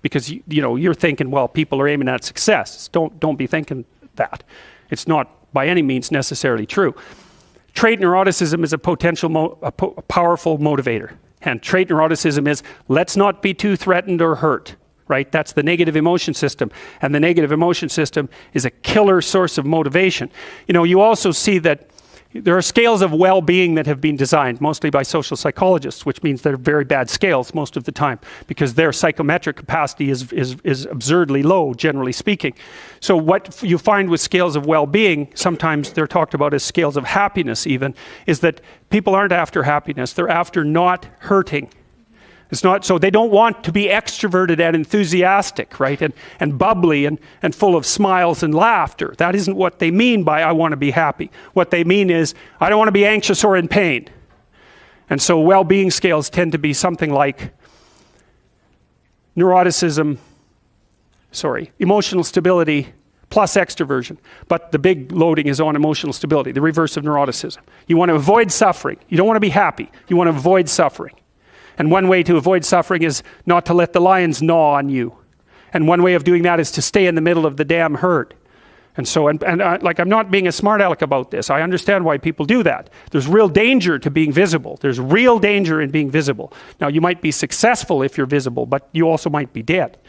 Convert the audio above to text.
because you're thinking, well, people are aiming at success. Don't be thinking that. It's not by any means necessarily true. Trait neuroticism is a powerful motivator. And trait neuroticism is, let's not be too threatened or hurt, right? That's the negative emotion system. And the negative emotion system is a killer source of motivation. You also see that there are scales of well-being that have been designed, mostly by social psychologists, which means they're very bad scales most of the time, because their psychometric capacity is absurdly low, generally speaking. So what you find with scales of well-being, sometimes they're talked about as scales of happiness even, is that people aren't after happiness, they're after not hurting. It's not, so they don't want to be extroverted and enthusiastic, right? And bubbly and full of smiles and laughter. That isn't what they mean by I want to be happy. What they mean is I don't want to be anxious or in pain. And so well-being scales tend to be something like emotional stability plus extroversion. But the big loading is on emotional stability, the reverse of neuroticism. You want to avoid suffering. You don't want to be happy. You want to avoid suffering. And one way to avoid suffering is not to let the lions gnaw on you. And one way of doing that is to stay in the middle of the damn herd. And so, like, I'm not being a smart aleck about this. I understand why people do that. There's real danger to being visible. There's real danger in being visible. Now, you might be successful if you're visible, but you also might be dead.